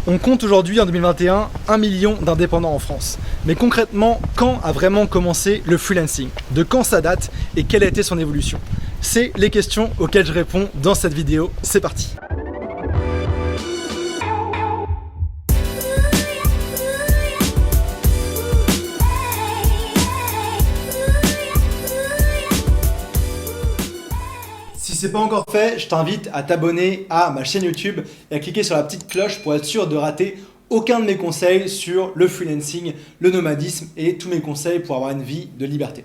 On compte aujourd'hui, en 2021, 1 million d'indépendants en France. Mais concrètement, quand a vraiment commencé le freelancing? De quand ça date et quelle a été son évolution? C'est les questions auxquelles je réponds dans cette vidéo. C'est parti! Si ce n'est pas encore fait, je t'invite à t'abonner à ma chaîne YouTube et à cliquer sur la petite cloche pour être sûr de rater aucun de mes conseils sur le freelancing, le nomadisme et tous mes conseils pour avoir une vie de liberté.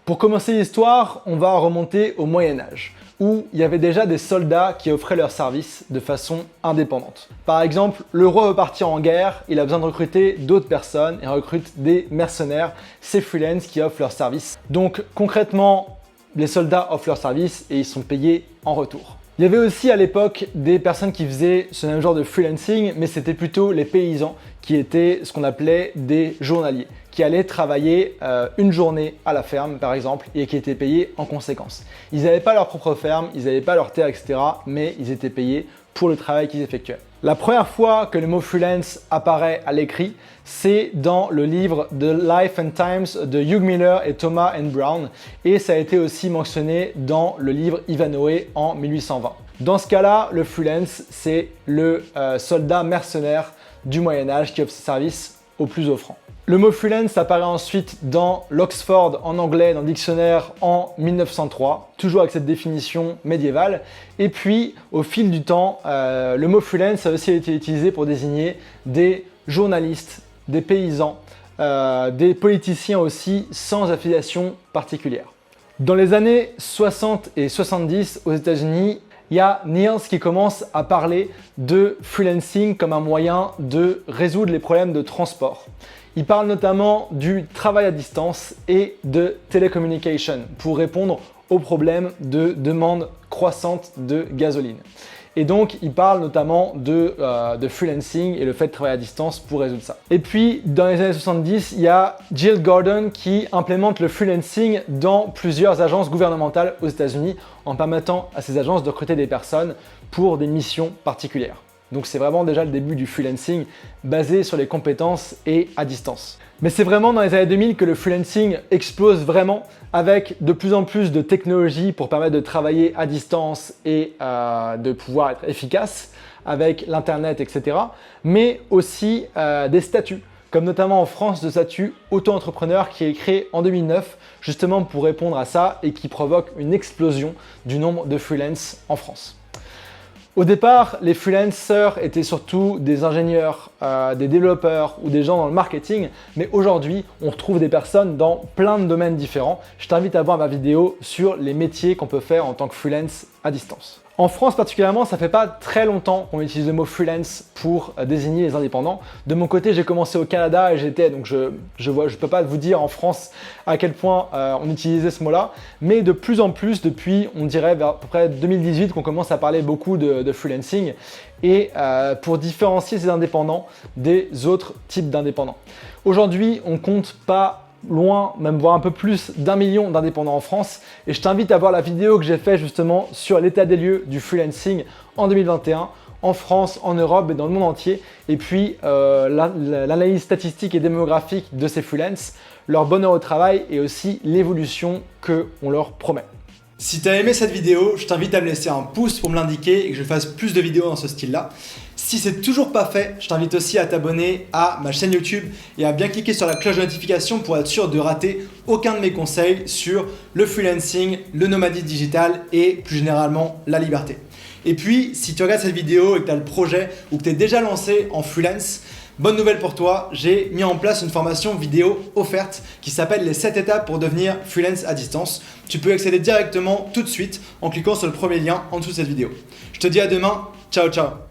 Pour commencer l'histoire, on va remonter au Moyen-Âge, où il y avait déjà des soldats qui offraient leurs services de façon indépendante. Par exemple, le roi veut partir en guerre, il a besoin de recruter d'autres personnes et recrute des mercenaires, ces freelance qui offrent leurs services. Donc concrètement, les soldats offrent leurs services et ils sont payés en retour. Il y avait aussi à l'époque des personnes qui faisaient ce même genre de freelancing, mais c'était plutôt les paysans qui étaient ce qu'on appelait des journaliers, qui allaient travailler une journée à la ferme par exemple et qui étaient payés en conséquence. Ils n'avaient pas leur propre ferme, ils n'avaient pas leur terre, etc. mais ils étaient payés pour le travail qu'ils effectuaient. La première fois que le mot freelance apparaît à l'écrit, c'est dans le livre The Life and Times de Hugh Miller et Thomas N. Brown et ça a été aussi mentionné dans le livre Ivanhoe en 1820. Dans ce cas-là, le freelance, c'est le soldat mercenaire du Moyen-Âge qui offre ses services aux plus offrants. Le mot freelance apparaît ensuite dans l'Oxford en anglais, dans le dictionnaire en 1903, toujours avec cette définition médiévale. Et puis, au fil du temps, le mot freelance a aussi été utilisé pour désigner des journalistes, des paysans, des politiciens aussi sans affiliation particulière. Dans les années 60 et 70 aux États-Unis, il y a Niels qui commence à parler de freelancing comme un moyen de résoudre les problèmes de transport. Il parle notamment du travail à distance et de télécommunication pour répondre aux problèmes de demande croissante de gasoline. Et donc, il parle notamment de freelancing et le fait de travailler à distance pour résoudre ça. Et puis, dans les années 70, il y a Jill Gordon qui implémente le freelancing dans plusieurs agences gouvernementales aux États-Unis en permettant à ces agences de recruter des personnes pour des missions particulières. Donc c'est vraiment déjà le début du freelancing basé sur les compétences et à distance. Mais c'est vraiment dans les années 2000 que le freelancing explose vraiment avec de plus en plus de technologies pour permettre de travailler à distance et de pouvoir être efficace avec l'internet, etc. Mais aussi des statuts, comme notamment en France le statut auto-entrepreneur qui est créé en 2009 justement pour répondre à ça et qui provoque une explosion du nombre de freelance en France. Au départ, les freelancers étaient surtout des ingénieurs, des développeurs ou des gens dans le marketing, mais aujourd'hui, on retrouve des personnes dans plein de domaines différents. Je t'invite à voir ma vidéo sur les métiers qu'on peut faire en tant que freelance à distance. En France particulièrement, ça fait pas très longtemps qu'on utilise le mot freelance pour désigner les indépendants. De mon côté, j'ai commencé au Canada et donc je peux pas vous dire en France à quel point on utilisait ce mot-là, mais de plus en plus depuis, on dirait vers à peu près 2018 qu'on commence à parler beaucoup de freelancing et pour différencier ces indépendants des autres types d'indépendants. Aujourd'hui, on compte pas loin, même voire un peu plus d'1 million d'indépendants en France et je t'invite à voir la vidéo que j'ai fait justement sur l'état des lieux du freelancing en 2021 en France, en Europe et dans le monde entier et puis l'analyse statistique et démographique de ces freelances, leur bonheur au travail et aussi l'évolution qu'on leur promet. Si tu as aimé cette vidéo, je t'invite à me laisser un pouce pour me l'indiquer et que je fasse plus de vidéos dans ce style-là. Si c'est toujours pas fait, je t'invite aussi à t'abonner à ma chaîne YouTube et à bien cliquer sur la cloche de notification pour être sûr de rater aucun de mes conseils sur le freelancing, le nomadisme digital et plus généralement la liberté. Et puis, si tu regardes cette vidéo et que tu as le projet ou que tu es déjà lancé en freelance, bonne nouvelle pour toi, j'ai mis en place une formation vidéo offerte qui s'appelle les 7 étapes pour devenir freelance à distance. Tu peux y accéder directement tout de suite en cliquant sur le premier lien en dessous de cette vidéo. Je te dis à demain, ciao ciao.